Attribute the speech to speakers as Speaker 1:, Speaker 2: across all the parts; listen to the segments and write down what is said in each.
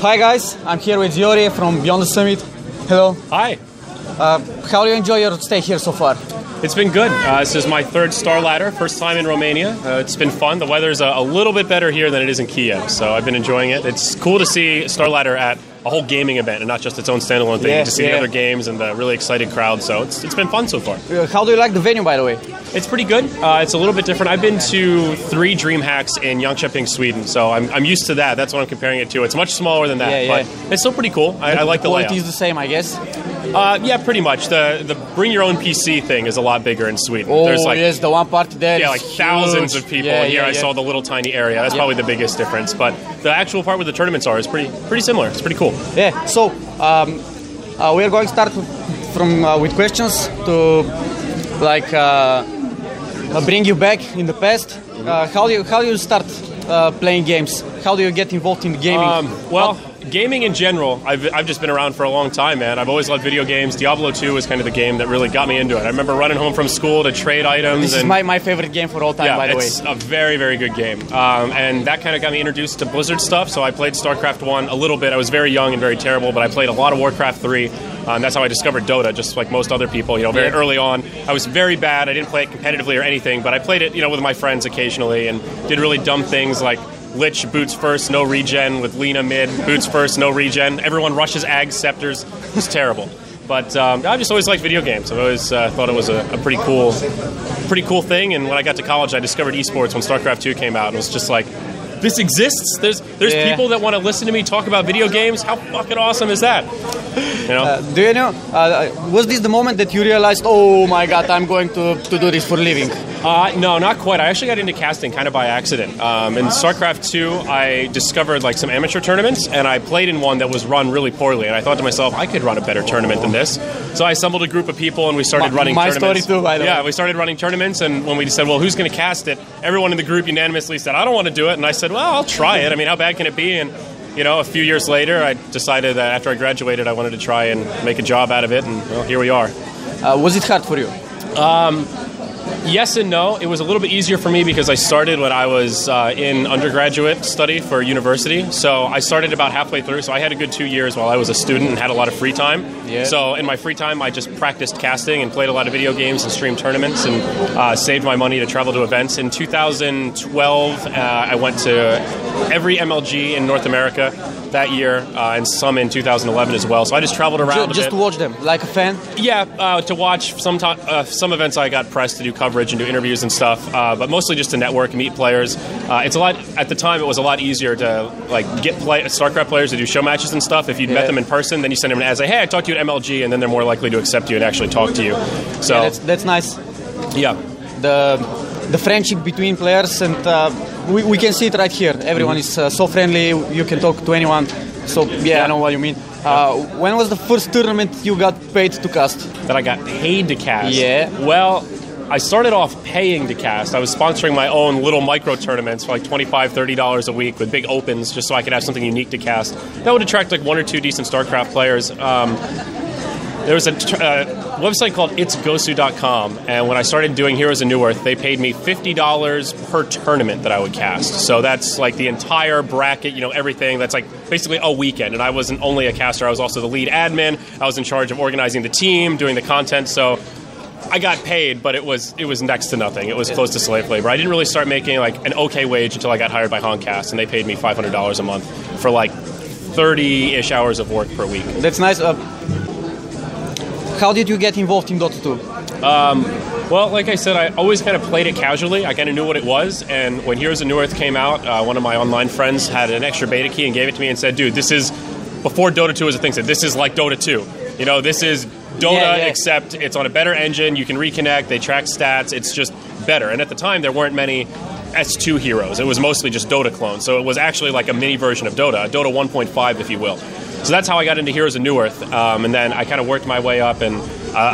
Speaker 1: Hi guys, I'm here with Yori from Beyond the Summit. Hello.
Speaker 2: Hi.
Speaker 1: How do you enjoy your stay here so far?
Speaker 2: It's been good. This is my third star ladder, first time in Romania. It's been fun. The weather's a little bit better here than it is in Kiev, so I've been enjoying it. It's cool to see star ladder at a whole gaming event and not just its own standalone thing. To see the other games and the really excited crowd, so it's been fun so far.
Speaker 1: How do you like the venue, by the way?
Speaker 2: It's pretty good. It's a little bit different. I've been to 3 DreamHacks in Jönköping, Sweden, so I'm used to that. That's what I'm comparing it to. It's much smaller than that, but it's still pretty cool. I like the layout.
Speaker 1: The quality is the same, I guess?
Speaker 2: Yeah, pretty much. The bring your own PC thing is a lot bigger in Sweden.
Speaker 1: Oh, there's yes, the one party there.
Speaker 2: Yeah, like thousands of people. Here I saw the little tiny area. That's probably the biggest difference. But the actual part where the tournaments are is pretty similar. It's pretty cool.
Speaker 1: Yeah. So we are going to start with questions to bring you back in the past. How do you start playing games? How do you get involved in gaming?
Speaker 2: Gaming in general, I've just been around for a long time, man. I've always loved video games. Diablo 2 was kind of the game that really got me into it. I remember running home from school to trade items.
Speaker 1: This is my favorite game for all time, by the way.
Speaker 2: It's a very, very good game. And that kind of got me introduced to Blizzard stuff. So I played StarCraft 1 a little bit. I was very young and very terrible, but I played a lot of Warcraft 3. And that's how I discovered Dota, just like most other people. Very early on. I was very bad. I didn't play it competitively or anything, but I played it, with my friends occasionally and did really dumb things like Lich boots first, no regen, with Lina mid, boots first, no regen. Everyone rushes Ag scepters. It's terrible. But I've just always liked video games. I've always thought it was a pretty cool thing. And when I got to college, I discovered esports when StarCraft 2 came out. And it was just like, this exists? There's people that want to listen to me talk about video games? How fucking awesome is that?
Speaker 1: Do you know, was this the moment that you realized, oh my god, I'm going to do this for a living?
Speaker 2: No, not quite. I actually got into casting kind of by accident. In StarCraft 2, I discovered some amateur tournaments, and I played in one that was run really poorly. And I thought to myself, I could run a better tournament than this. So I assembled a group of people, and we started running tournaments.
Speaker 1: My story too, by the way.
Speaker 2: Yeah, we started running tournaments, and when we said, well, who's going to cast it? Everyone in the group unanimously said, I don't want to do it. And I said, well, I'll try it. I mean, how bad can it be? And a few years later, I decided that after I graduated, I wanted to try and make a job out of it, and well, here we are.
Speaker 1: Was it hard for you?
Speaker 2: Yes and no. It was a little bit easier for me because I started when I was in undergraduate study for university. So I started about halfway through. So I had a good 2 years while I was a student and had a lot of free time. Yeah. So in my free time, I just practiced casting and played a lot of video games and streamed tournaments and saved my money to travel to events. In 2012, I went to every MLG in North America that year and some in 2011 as well. So I just traveled around
Speaker 1: just to watch them, like a fan?
Speaker 2: Yeah, to watch some events. I got pressed to do coverage and do interviews and stuff, but mostly just to network and meet players. It's a lot. At the time, it was a lot easier to get StarCraft players to do show matches and stuff. If you'd met them in person, then you send them an ad, say, "Hey, I talked to you at MLG," and then they're more likely to accept you and actually talk to you. So
Speaker 1: that's nice.
Speaker 2: Yeah,
Speaker 1: the friendship between players, and we can see it right here. Everyone is so friendly. You can talk to anyone. So I know what you mean. When was the first tournament you got paid to cast?
Speaker 2: That I got paid to cast?
Speaker 1: Yeah.
Speaker 2: Well, I started off paying to cast. I was sponsoring my own little micro tournaments for $25, $30 a week with big opens just so I could have something unique to cast. That would attract 1 or 2 decent StarCraft players. There was a website called itsgosu.com, and when I started doing Heroes of Newerth, they paid me $50 per tournament that I would cast. So that's the entire bracket, everything. That's basically a weekend. And I wasn't only a caster, I was also the lead admin. I was in charge of organizing the team, doing the content. So I got paid, but it was next to nothing. It was close to slave labor. I didn't really start making an okay wage until I got hired by Honcast, and they paid me $500 a month for 30-ish hours of work per week.
Speaker 1: That's nice. How did you get involved in Dota 2?
Speaker 2: Well, like I said, I always kind of played it casually. I kind of knew what it was, and when Heroes of Newerth came out, one of my online friends had an extra beta key and gave it to me and said, dude, this is, before Dota 2 was a thing, said, this is like Dota 2. This is Dota, except it's on a better engine, you can reconnect, they track stats, it's just better. And at the time, there weren't many S2 heroes. It was mostly just Dota clones, so it was actually like a mini version of Dota, a Dota 1.5, if you will. So that's how I got into Heroes of Newerth, and then I kind of worked my way up and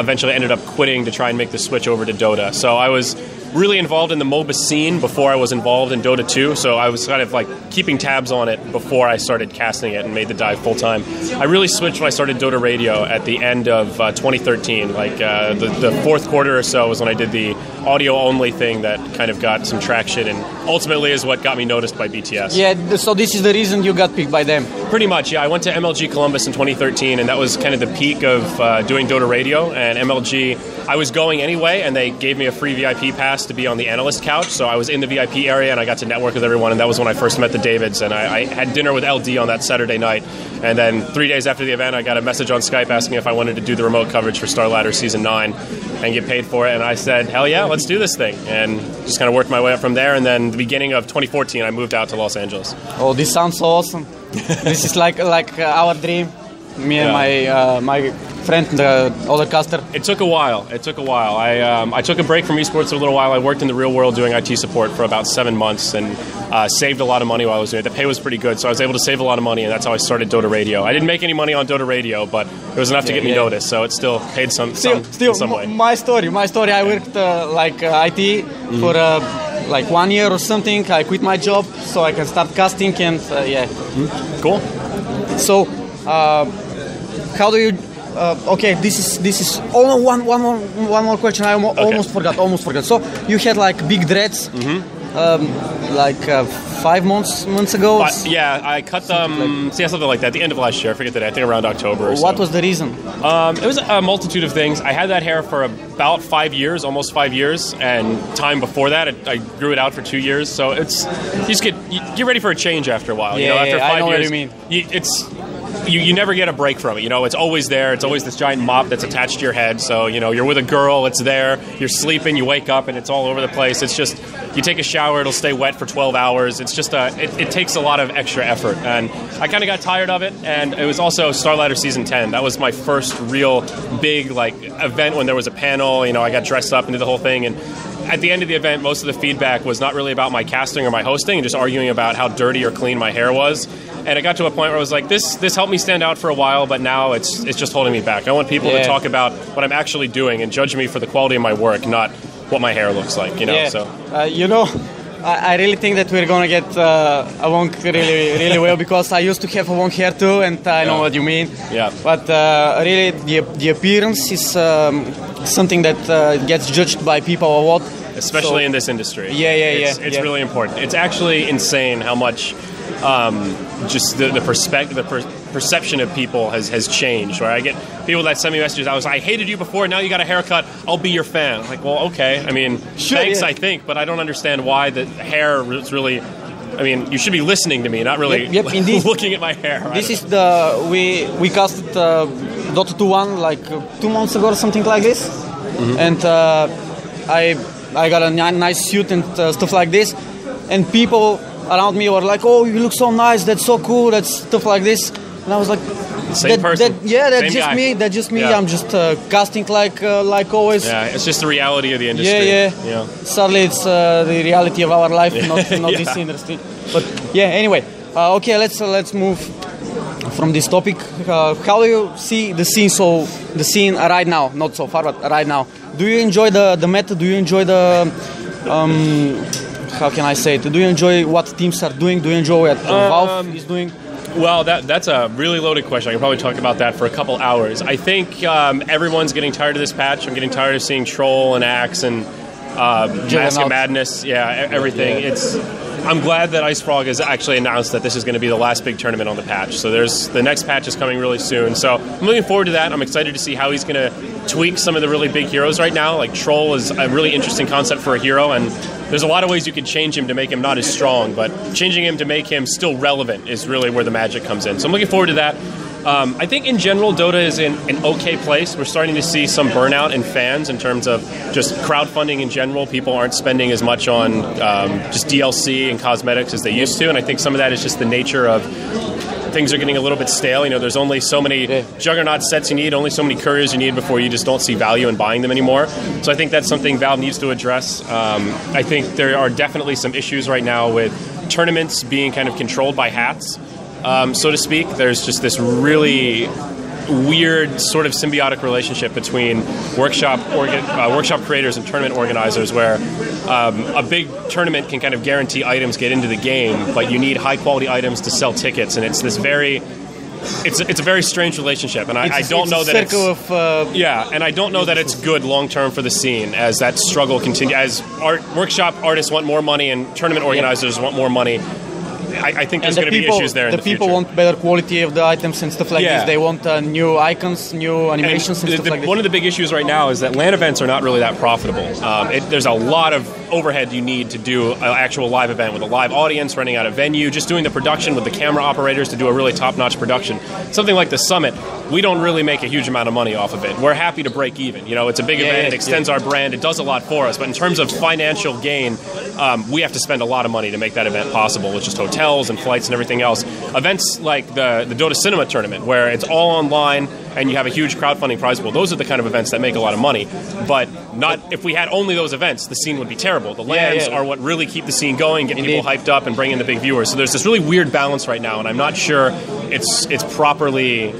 Speaker 2: eventually ended up quitting to try and make the switch over to Dota. So I was really involved in the MOBA scene before I was involved in Dota 2, so I was kind of like keeping tabs on it before I started casting it and made the dive full time. I really switched when I started Dota Radio at the end of 2013. Like the fourth quarter or so was when I did the audio only thing that kind of got some traction and ultimately is what got me noticed by BTS.
Speaker 1: Yeah, so this is the reason you got picked by them.
Speaker 2: Pretty much, yeah. I went to MLG Columbus in 2013, and that was kind of the peak of doing Dota Radio. And MLG, I was going anyway, and they gave me a free VIP pass to be on the analyst couch. So I was in the VIP area, and I got to network with everyone. And that was when I first met the Davids. And I had dinner with LD on that Saturday night. And then 3 days after the event, I got a message on Skype asking if I wanted to do the remote coverage for Starladder Season 9 and get paid for it. And I said, hell yeah, let's do this thing. And just kind of worked my way up from there. And then the beginning of 2014, I moved out to Los Angeles.
Speaker 1: Oh, this sounds so awesome. This is like our dream. Me and my friend, the other caster.
Speaker 2: It took a while. I took a break from esports for a little while. I worked in the real world doing IT support for about 7 months and saved a lot of money while I was doing it. The pay was pretty good, so I was able to save a lot of money, and that's how I started Dota Radio. I didn't make any money on Dota Radio, but it was enough to get me noticed, so it still paid some in some way.
Speaker 1: My story. I worked IT for like 1 year or something. I quit my job so I can start casting, and
Speaker 2: Cool.
Speaker 1: So, how do you? Okay, this is one more question. I almost forgot. So you had like big dreads, like 5 months ago.
Speaker 2: I cut them. Something like that. At the end of last year, I forget the day. I think around October. Or so.
Speaker 1: What was the reason?
Speaker 2: It was a multitude of things. I had that hair for about 5 years, almost 5 years, and time before that, I grew it out for 2 years. So you get ready for a change after a while. After 5 years,
Speaker 1: I know what you mean.
Speaker 2: You never get a break from it. It's always there. It's always this giant mop that's attached to your head. So, you're with a girl, it's there. You're sleeping, you wake up, and it's all over the place. It's just, you take a shower, it'll stay wet for 12 hours. It's just, it takes a lot of extra effort. And I kind of got tired of it. And it was also Starladder Season 10. That was my first real big, event when there was a panel. I got dressed up and did the whole thing. And at the end of the event, most of the feedback was not really about my casting or my hosting, and just arguing about how dirty or clean my hair was. And it got to a point where I was like, this helped me stand out for a while, but now it's just holding me back. I want people to talk about what I'm actually doing and judge me for the quality of my work, not what my hair looks like. So
Speaker 1: I really think that we're gonna get along really well, because I used to have a long hair too, and I know what you mean.
Speaker 2: Yeah.
Speaker 1: But really, the appearance is something that gets judged by people a lot,
Speaker 2: especially in this industry. It's really important. It's actually insane how much just the perception of people has changed. Right? I get people that send me messages. I hated you before. Now you got a haircut. I'll be your fan. I'm like, well, okay. I mean, thanks. I think, but I don't understand why the hair is really. I mean, you should be listening to me, not really looking at my hair.
Speaker 1: This is we casted Dota 2-1 like 2 months ago or something like this, and I got a nice suit and stuff like this, and people around me were like, "Oh, you look so nice. That's so cool. That's stuff like this." And I was like,
Speaker 2: "Same person.
Speaker 1: That's just me. That's just me. Yeah. I'm just casting like always."
Speaker 2: Yeah, it's just the reality of the industry.
Speaker 1: Yeah. Sadly, it's the reality of our life, not this industry. But anyway, okay, let's move from this topic. How do you see the scene right now? Not so far, but right now. Do you enjoy the meta? Do you enjoy the how can I say it? Do you enjoy what teams are doing? Do you enjoy what Valve is doing?
Speaker 2: Well, that's a really loaded question. I can probably talk about that for a couple hours. I think everyone's getting tired of this patch. I'm getting tired of seeing Troll and Axe and Mask of Madness. Yeah, everything. I'm glad that IceFrog has actually announced that this is going to be the last big tournament on the patch. So the next patch is coming really soon. So I'm looking forward to that. I'm excited to see how he's going to tweak some of the really big heroes right now. Like Troll is a really interesting concept for a hero, and there's a lot of ways you can change him to make him not as strong, but changing him to make him still relevant is really where the magic comes in. So I'm looking forward to that. I think in general, Dota is in an okay place. We're starting to see some burnout in fans in terms of just crowdfunding in general. People aren't spending as much on just DLC and cosmetics as they used to, and I think some of that is just the nature of things are getting a little bit stale. There's only so many Juggernaut sets you need, only so many couriers you need before you just don't see value in buying them anymore. So I think that's something Valve needs to address. I think there are definitely some issues right now with tournaments being kind of controlled by hats. So to speak. There's just this really weird sort of symbiotic relationship between workshop creators and tournament organizers, where a big tournament can kind of guarantee items get into the game, but you need high quality items to sell tickets, and it's a very strange relationship, and I don't know that it's and I don't know that it's good long term for the scene, as that struggle continues, as workshop artists want more money and tournament organizers want more money. I think there's going to be issues there in the future.
Speaker 1: The people want better quality of the items and stuff like this. They want new icons, new animations and stuff like this.
Speaker 2: One of the big issues right now is that LAN events are not really that profitable. There's a lot of overhead you need to do an actual live event with a live audience, renting out a venue, just doing the production with the camera operators to do a really top-notch production. Something like the Summit, we don't really make a huge amount of money off of it. We're happy to break even. You know, it's a big event, it extends our brand, it does a lot for us, but in terms of financial gain, we have to spend a lot of money to make that event possible, with just hotels and flights and everything else. Events like the Dota Cinema Tournament, where it's all online and you have a huge crowdfunding prize pool, those are the kind of events that make a lot of money. But not if we had only those events, the scene would be terrible. The LANs are what really keep the scene going, get people hyped up and bring in the big viewers. So there's this really weird balance right now, and I'm not sure it's properly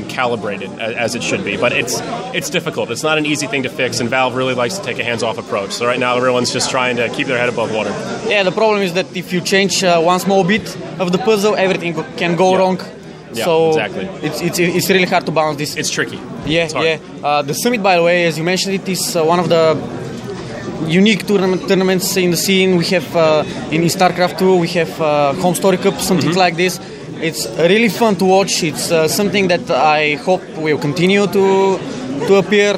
Speaker 2: calibrated as it should be. But it's difficult. It's not an easy thing to fix, and Valve really likes to take a hands-off approach. So right now everyone's just trying to keep their head above water.
Speaker 1: Yeah, the problem is that if you change one small bit of the puzzle, everything can go wrong.
Speaker 2: Yeah,
Speaker 1: so
Speaker 2: exactly.
Speaker 1: It's really hard to balance this.
Speaker 2: It's tricky.
Speaker 1: The Summit, by the way, as you mentioned, it is one of the unique tournaments in the scene. We have in StarCraft 2, we have Home Story Cup, something like this. It's really fun to watch. It's something that I hope will continue to appear.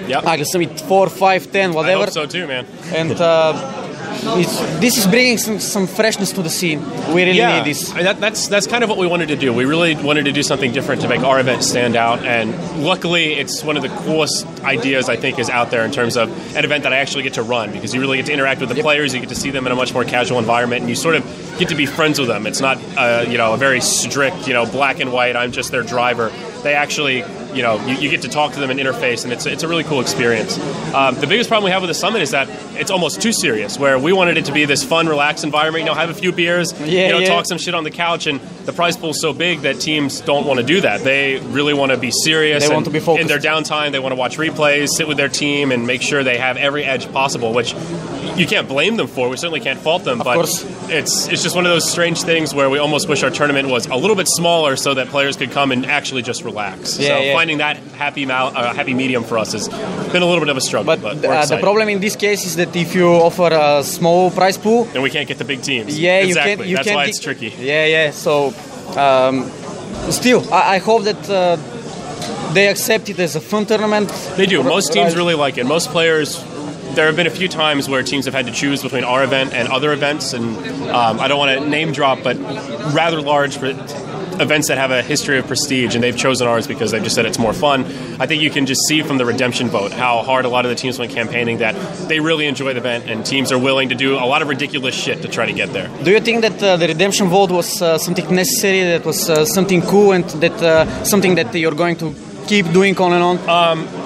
Speaker 2: Yeah.
Speaker 1: Like the Summit 4, 5, 10, whatever.
Speaker 2: I hope so too, man.
Speaker 1: And this is bringing some freshness to the scene. We really need this.
Speaker 2: That's kind of what we wanted to do. We really wanted to do something different to make our event stand out, and luckily it's one of the coolest ideas I think is out there in terms of an event that I actually get to run, because you really get to interact with the players, you get to see them in a much more casual environment, and you sort of get to be friends with them. It's not a very strict, black and white, I'm just their driver. They actually, you get to talk to them and interface, and it's a really cool experience. The biggest problem we have with the Summit is that it's almost too serious, where we wanted it to be this fun, relaxed environment, have a few beers, talk some shit on the couch, and the prize pool's so big that teams don't want to do that. They really want to be serious.
Speaker 1: They want to be focused.
Speaker 2: In their downtime, they want to watch replays, sit with their team, and make sure they have every edge possible, which you can't blame them for. We certainly can't fault them, but it's just one of those strange things where we almost wish our tournament was a little bit smaller so that players could come and actually just relax. Finding that happy medium for us has been a little bit of a struggle. But
Speaker 1: the problem in this case is that if you offer a small prize pool,
Speaker 2: then we can't get the big teams.
Speaker 1: Exactly.
Speaker 2: That's why it's tricky.
Speaker 1: So still, I hope that they accept it as a fun tournament.
Speaker 2: They do. Most teams really like it. Most players. There have been a few times where teams have had to choose between our event and other events, and I don't want to name drop, but rather large events that have a history of prestige, and they've chosen ours because they've just said it's more fun. I think you can just see from the redemption vote how hard a lot of the teams went campaigning, that they really enjoy the event, and teams are willing to do a lot of ridiculous shit to try to get there.
Speaker 1: Do you think that the redemption vote was something necessary, that was something cool, and that something that you're going to keep doing on and on?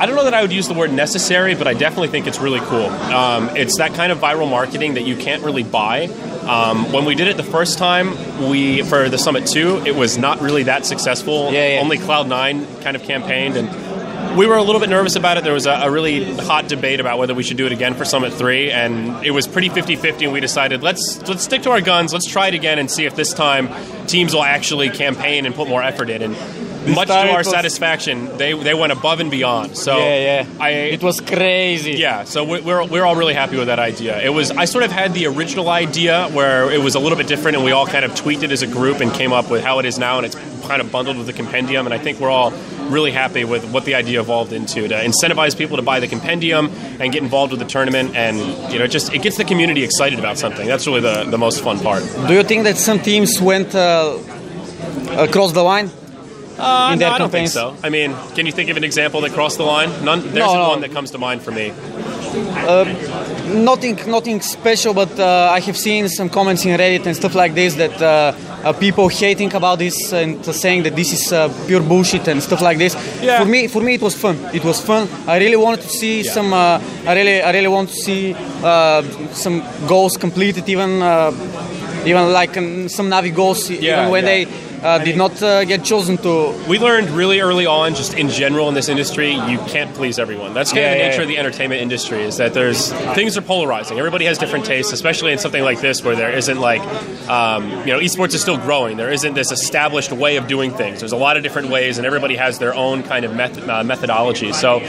Speaker 2: I don't know that I would use the word necessary, but I definitely think it's really cool. It's that kind of viral marketing that you can't really buy. When we did it the first time, for the Summit 2, it was not really that successful. Only Cloud9 kind of campaigned, and we were a little bit nervous about it. There was a really hot debate about whether we should do it again for Summit 3, and it was pretty 50-50, and we decided let's stick to our guns, let's try it again and see if this time teams will actually campaign and put more effort in. And much to our satisfaction, they went above and beyond. So
Speaker 1: it was crazy.
Speaker 2: Yeah, so we're all really happy with that idea. I sort of had the original idea where it was a little bit different, and we all kind of tweaked it as a group and came up with how it is now, and it's kind of bundled with the compendium. And I think we're all really happy with what the idea evolved into, to incentivize people to buy the compendium and get involved with the tournament, and it gets the community excited about something. That's really the most fun part.
Speaker 1: Do you think that some teams went across the line?
Speaker 2: No, I don't think so. I mean, can you think of an example that crossed the line? There's one that comes to mind for me.
Speaker 1: Nothing special, but I have seen some comments in Reddit and stuff like this that people hating about this and saying that this is pure bullshit and stuff like this.
Speaker 2: Yeah.
Speaker 1: For me, it was fun. It was fun. I really wanted to see some. I really want to see some goals completed, even even like some Navi goals, even when they did not get chosen to.
Speaker 2: We learned really early on, just in general in this industry, you can't please everyone. That's kind of the nature of the entertainment industry, is that things are polarizing. Everybody has different tastes, especially in something like this where there isn't like, esports is still growing. There isn't this established way of doing things. There's a lot of different ways, and everybody has their own kind of methodology. So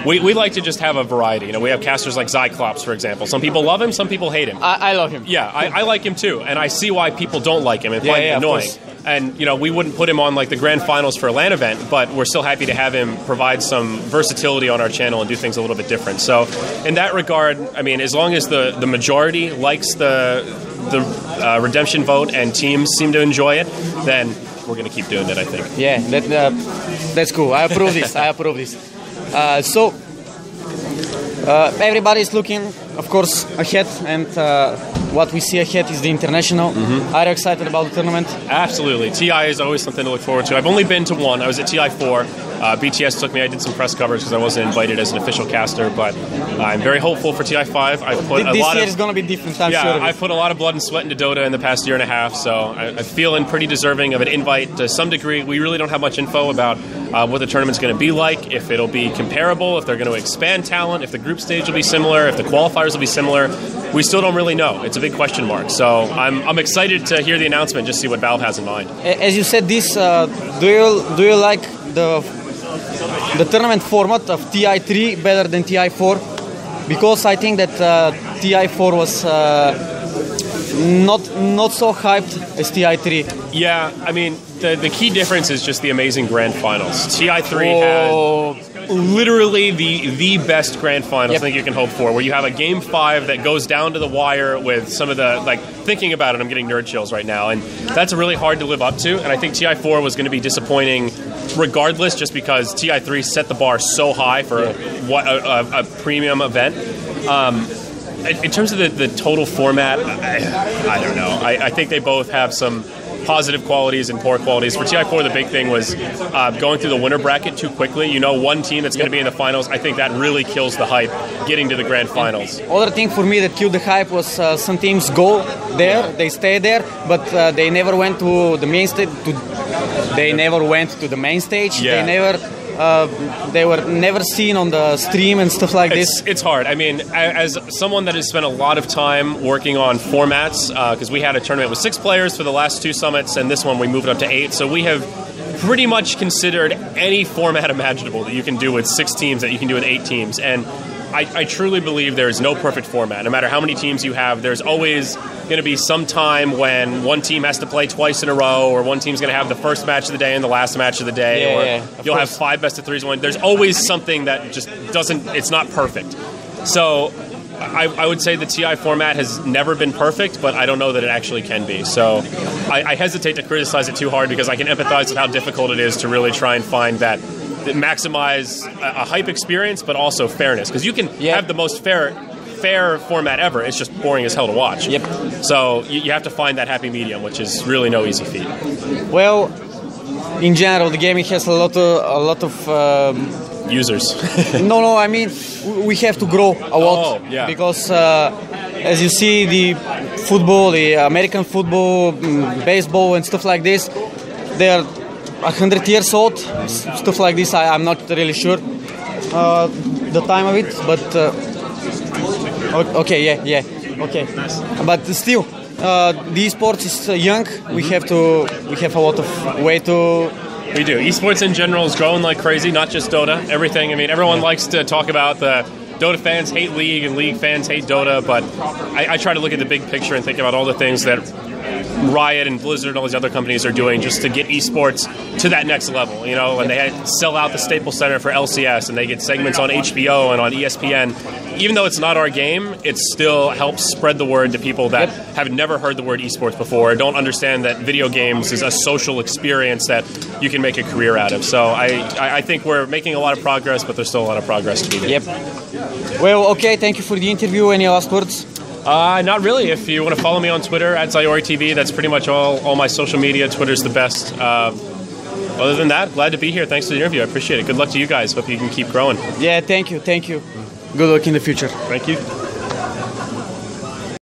Speaker 2: we like to just have a variety. We have casters like Cyclops, for example. Some people love him, some people hate him.
Speaker 1: I love him.
Speaker 2: Yeah, I like him too, and I see why people don't like him and find him annoying. And, we wouldn't put him on like the grand finals for a LAN event, but we're still happy to have him provide some versatility on our channel and do things a little bit different. So in that regard, I mean, as long as the majority likes the redemption vote and teams seem to enjoy it, then we're going to keep doing it, I think.
Speaker 1: Yeah, that's cool. I approve this. So everybody is looking, of course, ahead, and what we see ahead is the international. Are you excited about the tournament?
Speaker 2: Absolutely. TI is always something to look forward to. I've only been to one. I was at TI 4. BTS took me. I did some press coverage because I wasn't invited as an official caster, but I'm very hopeful for TI 5.
Speaker 1: This year is going to be different, I'm sure.
Speaker 2: I've put a lot of blood and sweat into Dota in the past year and a half, so I'm feeling pretty deserving of an invite to some degree. We really don't have much info about what the tournament's going to be like, if it'll be comparable, if they're going to expand talent, if the group stage will be similar, if the qualifiers will be similar. We still don't really know. It's a big question mark. So I'm excited to hear the announcement, just see what Valve has in mind.
Speaker 1: As you said this, do you like the tournament format of TI3 better than TI4? Because I think that TI4 was not so hyped as TI3.
Speaker 2: Yeah, I mean, the key difference is just the amazing grand finals. TI3 had literally the best grand finals I think you can hope for, where you have a game 5 that goes down to the wire with some of the, like, thinking about it, I'm getting nerd chills right now, and that's really hard to live up to, and I think TI4 was going to be disappointing regardless, just because TI3 set the bar so high for a premium event. In terms of the total format, I don't know. I think they both have some positive qualities and poor qualities. For TI4, the big thing was going through the winner bracket too quickly. One team that's going to be in the finals, I think that really kills the hype getting to the grand finals.
Speaker 1: Other thing for me that killed the hype was some teams go there, they stay there, but they never went to the main stage. They were never seen on the stream and stuff like this.
Speaker 2: It's hard. I mean, as someone that has spent a lot of time working on formats, because we had a tournament with 6 players for the last 2 summits, and this one we moved up to 8. So we have pretty much considered any format imaginable that you can do with 6 teams that you can do with 8 teams. And I truly believe there is no perfect format. No matter how many teams you have, there's always going to be some time when one team has to play twice in a row, or one team's going to have the first match of the day and the last match of the day, or you'll have 5 best-of-3s. There's always something that just it's not perfect. So I would say the TI format has never been perfect, but I don't know that it actually can be. So I hesitate to criticize it too hard, because I can empathize with how difficult it is to really try and find that maximize a hype experience, but also fairness. Because you can have the most fair format ever. It's just boring as hell to watch. So you have to find that happy medium, which is really no easy feat.
Speaker 1: Well, in general, the gaming has a lot of
Speaker 2: users.
Speaker 1: No, I mean, we have to grow a lot. Because as you see, the football, the American football, baseball and stuff like this, they're 100 years old, stuff like this. I'm not really sure the time of it, but okay. But still, the esports is young. We have a lot of way to.
Speaker 2: We do. Esports in general is growing like crazy, not just Dota. Everything. I mean, everyone likes to talk about the Dota fans hate League and League fans hate Dota, but I try to look at the big picture and think about all the things that Riot and Blizzard and all these other companies are doing just to get esports to that next level, and they sell out the Staples Center for LCS, and they get segments on HBO and on ESPN. Even though it's not our game, it still helps spread the word to people that have never heard the word esports before, don't understand that video games is a social experience that you can make a career out of. So I think we're making a lot of progress, but there's still a lot of progress to be made.
Speaker 1: Well, okay, thank you for the interview. Any last words?
Speaker 2: Not really. If you want to follow me on Twitter, @ZayoriTV, that's pretty much all my social media. Twitter's the best. Other than that, glad to be here. Thanks for the interview. I appreciate it. Good luck to you guys. Hope you can keep growing.
Speaker 1: Yeah, thank you. Good luck in the future.
Speaker 2: Thank you.